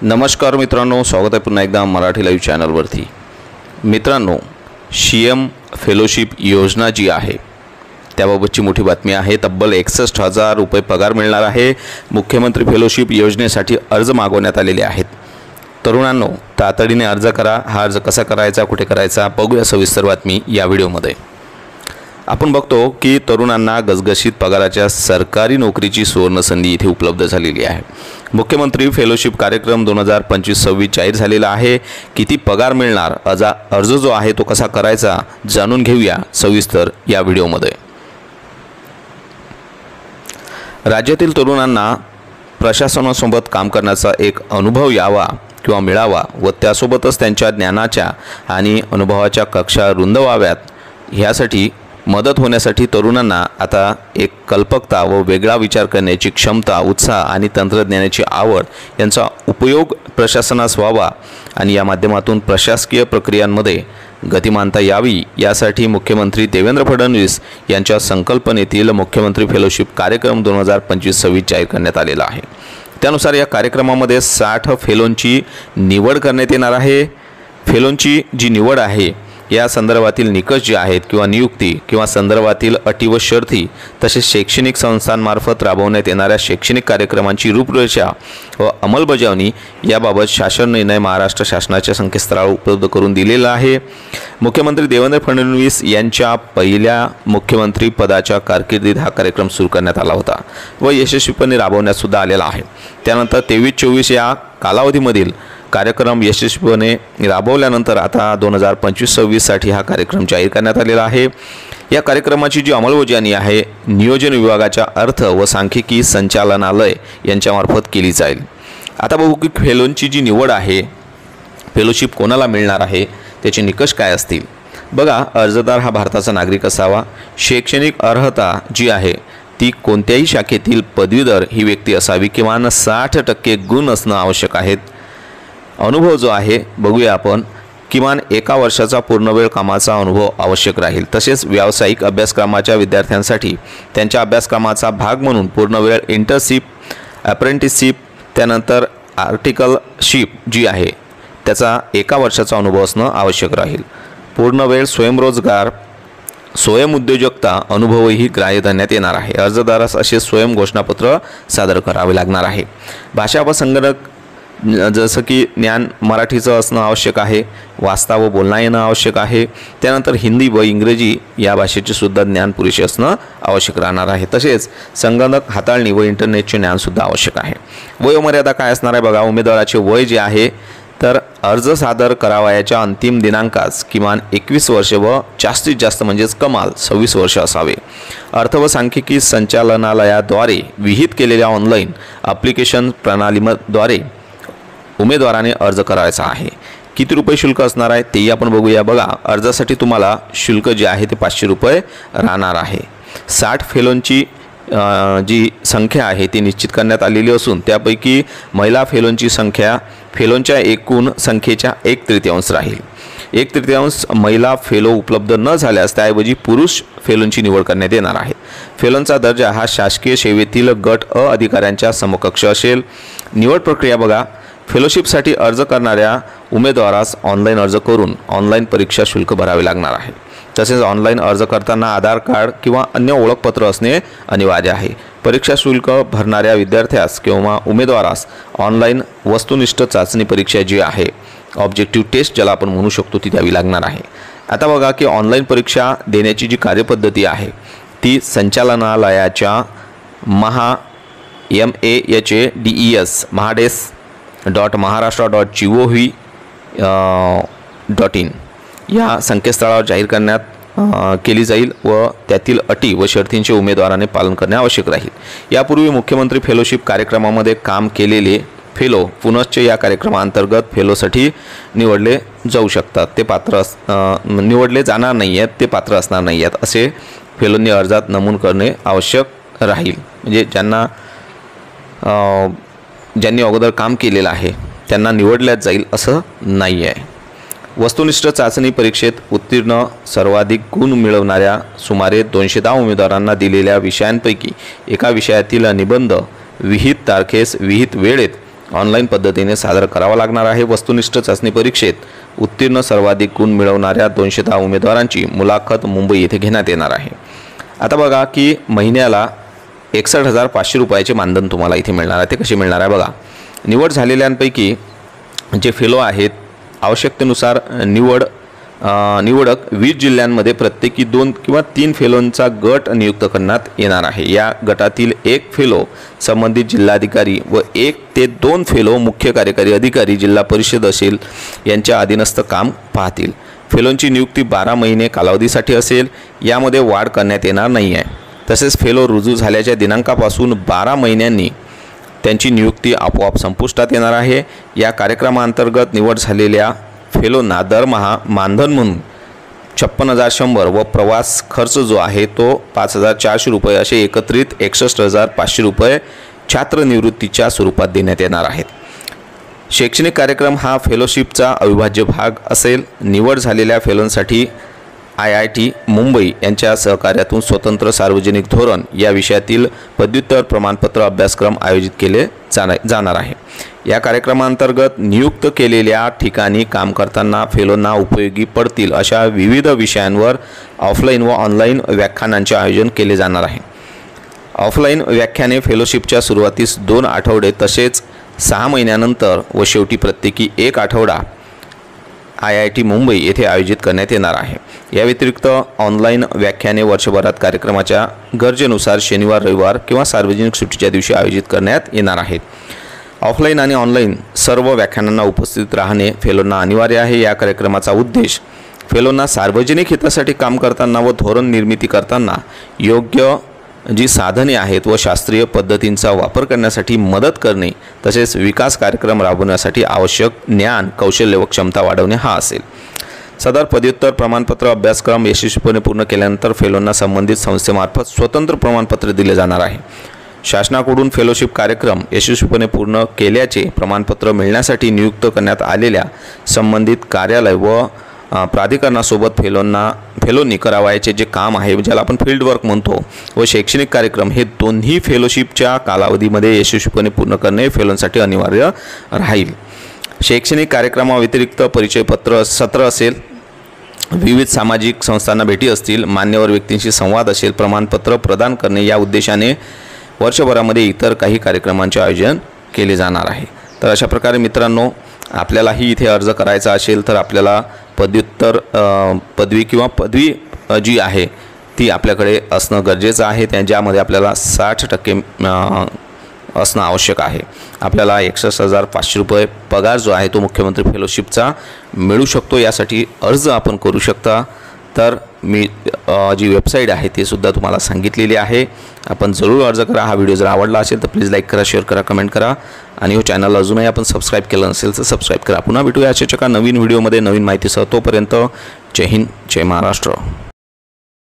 नमस्कार मित्रांनो, स्वागत आहे पुन्हा एकदा मराठी लाईव्ह चॅनलवरती। मित्रांनो, सीएम फेलोशिप योजना जी आहे त्याबाबतची मोठी बातमी आहे। तब्बल 61,000 रुपये पगार मिळणार आहे। मुख्यमंत्री फेलोशिप योजनेसाठी अर्ज मागवण्यात आलेले आहेत। तरुणांनो, तातडीने अर्ज करा। हा अर्ज कसा करायचा, कुठे करायचा, बघूया सविस्तर बातमी या व्हिडिओमध्ये। आपण बघतो की तरुणांना गसगशीत पगाराच्या सरकारी नोकरीची सुवर्ण संधी इथे उपलब्ध झालेली आहे। मुख्यमंत्री फेलोशिप कार्यक्रम 2025-26 जाहीर झालेला आहे। किती पगार मिळणार, अर्ज जो आहे तो कसा करायचा जाणून घेऊया सविस्तर या व्हिडिओमध्ये। राज्यातील तरुणांना प्रशासनासोबत काम करण्याचा एक अनुभव यावा किंवा मिळावा व त्यासोबतच त्यांच्या ज्ञानाच्या आणि अनुभवाच्या कक्षा रुंद व्हाव्यात यासाठी मदत होण्यासाठी तरुणांना आता एक कल्पकता व वेगळा विचार करण्याची क्षमता, उत्साह आणि तंत्रज्ञानाची आवड यांचा उपयोग प्रशासनास व्हावा आणि या माध्यमातून प्रशासकीय प्रक्रियांमध्ये गतिमानता यावी यासाठी मुख्यमंत्री देवेंद्र फडणवीस यांच्या संकल्पनेतील मुख्यमंत्री फेलोशिप कार्यक्रम 2025-26 जाहीर करण्यात आलेला आहे। त्यानुसार या कार्यक्रमामध्ये 60 फेलोंची निवड करण्यात येणार आहे। फेलोंची जी निवड आहे या संदर्भातील निकष जे आहेत किंवा नियुक्ती किंवा संदर्भातील अटी व शर्ती तसेच शैक्षणिक संस्थांमार्फत राबवण्यात येणाऱ्या शैक्षणिक कार्यक्रमांची रूपरेषा व अंमलबजावणी याबाबत शासन निर्णय महाराष्ट्र शासनाच्या संकेतस्थळावर उपलब्ध करून दिलेला आहे। मुख्यमंत्री देवेंद्र फडणवीस यांच्या पहिल्या मुख्यमंत्री पदाच्या कारकिर्दीत हा कार्यक्रम सुरू करण्यात आला होता व यशस्वीपणे राबवण्यात सुद्धा आलेला आहे। त्यानंतर 23-24 या कालावधीमधील कार्यक्रम यशस्वीपणे राबवल्यानंतर आता 2025-26 साठी हा कार्यक्रम जाहीर करण्यात आलेला आहे। या कार्यक्रमाची जी अंमलबजावणी आहे नियोजन विभागाच्या अर्थ व सांख्यिकी संचालनालय यांच्यामार्फत केली जाईल। आता बघू की फेलोंची जी निवड आहे, फेलोशिप कोणाला मिळणार आहे, त्याचे निकष काय असतील। बघा, अर्जदार हा भारताचा नागरिक असावा। शैक्षणिक अर्हता जी आहे ती कोणत्याही शाखेतील पदवीधर ही व्यक्ती असावी। किमान 60% गुण असणं आवश्यक आहेत। अनुभव जो आहे बघूया आपण, किमान 1 वर्षाचा पूर्णवेळ कामाचा अनुभव आवश्यक राहील। तसेच व्यावसायिक अभ्यासक्रमाच्या विद्यार्थ्यांसाठी त्यांच्या अभ्यासक्रमाचा भाग म्हणून पूर्णवेळ इंटर्नशिप, अप्रेंटिसशिप, त्यानंतर आर्टिकलशिप जी आहे त्याचा 1 वर्षाचा अनुभव असणं आवश्यक राहील। पूर्णवेळ स्वयंरोजगार, स्वयंउद्योजकता अनुभवही ग्राह्य धरण्यात येणार आहे। अर्जदारास असे स्वयं घोषणापत्र सादर करावे लागणार आहे। भाषा व संगणक जसं की ज्ञान मराठीचं असणं आवश्यक आहे। वाचता व बोलणं येणं आवश्यक आहे। त्यानंतर हिंदी व इंग्रजी या भाषेचे सुद्धा ज्ञान पुरेसे असणं आवश्यक राहणार आहे। तसेच संगणक हाताळणी व इंटरनेटचे ज्ञानसुद्धा आवश्यक आहे। वयोमर्यादा काय असणार आहे बघा, उमेदवाराचे वय जे आहे तर अर्ज सादर करावयाच्या अंतिम दिनांकास किमान 21 वर्षे व जास्तीत जास्त म्हणजेच कमाल 26 वर्ष असावे। अर्थ व सांख्यिकी संचालनालयाद्वारे विहित केलेल्या ऑनलाईन ॲप्लिकेशन प्रणालीद्वारे उमेदवाराने अर्ज करायचा आहे। किती रुपये शुल्क असणार आहे तेही आपण बघूया। बघा, अर्जासाठी तुम्हाला शुल्क जे आहे ते 500 रुपये राहणार आहे। 60 फेलोंची जी संख्या आहे ती निश्चित करण्यात आलेली असून त्यापैकी महिला फेलोंची संख्या फेलोंच्या एकूण संख्येच्या 1/3 राहील। 1/3 महिला फेलो उपलब्ध न झाल्यास त्याऐवजी पुरुष फेलोंची निवड करण्यात येणार आहे। फेलोंचा दर्जा हा शासकीय सेवेतील गट अ अधिकाऱ्यांच्या समकक्ष असेल। निवड प्रक्रिया बघा, फेलोशिपसाठी अर्ज करणाऱ्या उमेदवारास ऑनलाईन अर्ज करून ऑनलाईन परीक्षा शुल्क भरावे लागणार आहे। तसेच ऑनलाईन अर्ज करताना आधार कार्ड किंवा अन्य ओळखपत्र असणे अनिवार्य आहे। परीक्षा शुल्क भरणाऱ्या विद्यार्थ्यास किंवा उमेदवारास ऑनलाईन वस्तुनिष्ठ चाचणी परीक्षा जी आहे, ऑब्जेक्टिव्ह टेस्ट ज्याला आपण म्हणू शकतो, ती द्यावी लागणार आहे। आता बघा की ऑनलाईन परीक्षा देण्याची जी कार्यपद्धती आहे ती संचालनालयाच्या mahades.maharashtra.gov.in या संकेतस्थळावर जाहीर करण्यात केली जाईल व त्यातील अटी व शर्तींचे उमेदवाराने पालन करणे आवश्यक राहील। यापूर्वी मुख्यमंत्री फेलोशिप कार्यक्रमामध्ये काम केलेले फेलो पुनश्च या कार्यक्रमांतर्गत फेलोसाठी निवडले जाऊ शकतात। ते पात्र निवडले जाणार नाही आहेत, ते पात्र असणार नाही आहेत असे फेलोंनी अर्जात नमूद करणे आवश्यक राहील। म्हणजे ज्यांनी अगोदर काम केलेलं आहे त्यांना निवडल्याच जाईल असं नाही आहे। वस्तुनिष्ठ चाचणी परीक्षेत उत्तीर्ण सर्वाधिक गुण मिळवणाऱ्या सुमारे 210 उमेदवारांना दिलेल्या विषयांपैकी एका विषयातील निबंध विहित तारखेस विहित वेळेत ऑनलाईन पद्धतीने सादर करावा लागणार आहे। वस्तुनिष्ठ चाचणी परीक्षेत उत्तीर्ण सर्वाधिक गुण मिळवणाऱ्या 210 उमेदवारांची मुलाखत मुंबई येथे घेण्यात येणार आहे। आता बघा की महिन्याला 61,500 रुपयाचे मानधन तुम्हाला इथे मिळणार आहे। ते कसे मिळणार आहे बघा, निवड झालेल्यांपैकी जे फेलो आहेत आवश्यकतेनुसार निवडक 20 जिल्ह्यांमध्ये प्रत्येकी 2 किंवा 3 फेलोंचा गट नियुक्त करण्यात येणार आहे। या गटातील एक फेलो संबंधित जिल्हाधिकारी व 1 ते 2 फेलो मुख्य कार्यकारी अधिकारी जिल्हा परिषद असेल यांच्या अधीनस्थ काम पाहतील। फेलोंची नियुक्ती 12 महिने कालावधीसाठी असेल, यामध्ये वाढ करण्यात येणार नाही आहे। तसेच फेलो रुजू झाल्याच्या दिनांकापासून 12 महिन्यांनी त्यांची नियुक्ती आपोआप संपुष्टात येणार आहे। या कार्यक्रमाअंतर्गत निवड झालेल्या फेलोंना दरमहा मानधन म्हणून 56,100 व प्रवास खर्च जो आहे तो 5,400 रुपये असे एकत्रित 61,500 रुपये छात्रनिवृत्तीच्या स्वरूपात देण्यात येणार आहेत। शैक्षणिक कार्यक्रम हा फेलोशिपचा अविभाज्य भाग असेल। निवड झालेल्या फेलोंसाठी IIT मुंबई यांच्या सहकार्यातून स्वतंत्र सार्वजनिक धोरण या विषयातील पदव्युत्तर प्रमाणपत्र अभ्यासक्रम आयोजित केले जाणार आहे। या कार्यक्रमांतर्गत नियुक्त केलेल्या ठिकाणी काम करताना फेलोंना उपयोगी पडतील अशा विविध विषयांवर ऑफलाईन व ऑनलाईन व्याख्यानांचे आयोजन केले जाणार आहे। ऑफलाईन व्याख्याने फेलोशिपच्या सुरुवातीस 2 आठवडे तसेच 6 महिन्यानंतर व शेवटी प्रत्येकी 1 आठवडा IIT मुंबई येथे आयोजित करण्यात येणार आहे। या व्यतिरिक्त ऑनलाईन व्याख्याने वर्षभरात कार्यक्रमाच्या गरजेनुसार शनिवार, रविवार किंवा सार्वजनिक सुट्टीच्या दिवशी आयोजित करण्यात येणार आहेत। ऑफलाईन आणि ऑनलाईन सर्व व्याख्यानांना उपस्थित राहणे फेलोंना अनिवार्य आहे। या कार्यक्रमाचा उद्देश फेलोंना सार्वजनिक हितासाठी काम करताना व धोरण निर्मिती करताना योग्य जी साधने आहेत व शास्त्रीय पद्धतींचा वापर करण्यासाठी मदत करणे तसेच विकास कार्यक्रम राबवण्यासाठी आवश्यक ज्ञान, कौशल्य व क्षमता वाढवणे हा असेल। सदर पदव्युत्तर प्रमाणपत्र अभ्यासक्रम यशस्वीपणे पूर्ण केल्यानंतर फेलोंना संबंधित संस्थेमार्फत स्वतंत्र प्रमाणपत्र दिले जाणार आहे। शासनाकडून फेलोशिप कार्यक्रम यशस्वीपणे पूर्ण केल्याचे प्रमाणपत्र मिळण्यासाठी नियुक्त करण्यात आलेल्या संबंधित कार्यालय व प्राधिकरणासोबत फेलोंनी करावयाचे जे काम आहे ज्याला आपण फील्ड वर्क म्हणतो व शैक्षणिक कार्यक्रम हे दोन्ही फेलोशिपच्या कालावधीमध्ये यशस्वीपणे पूर्ण करणे फेलोंसाठी अनिवार्य राहील। शैक्षणिक कार्यक्रमाव्यतिरिक्त परिचयपत्र सत्र असेल, विविध सामाजिक संस्थांना भेटी असतील, मान्यवर व्यक्तींशी संवाद असेल, प्रमाणपत्र प्रदान करणे या उद्देशाने वर्षभरामध्ये इतर काही कार्यक्रमांचे आयोजन केले जाणार आहे। तर अशा प्रकारे मित्रांनो, आपल्यालाही इथे अर्ज करायचा असेल तर आपल्याला पदवी किंवा पदवी जी आहे ती आपल्याकडे असणं गरजेचं आहे, ज्यामध्ये आपल्याला 60% असणं आवश्यक आहे। आपल्याला 61,500 रुपये पगार जो आहे तो मुख्यमंत्री फेलोशिपचा मिळू शकतो। यासाठी अर्ज आपण करू शकता। तर मी जी वेबसाईट आहे ती सुद्धा तुम्हाला सांगितलेली आहे, आपण जरूर अर्ज करा। हा व्हिडिओ जर आवडला असेल तर प्लीज लाईक करा, शेअर करा, कमेंट करा आणि हो चॅनल अजूनही आपण सबस्क्राईब केलं नसेल तर सबस्क्राईब करा। पुन्हा भेटूया अशाच एका नवीन व्हिडिओमध्ये नवीन माहितीसह। तोपर्यंत जय हिंद, जय महाराष्ट्र।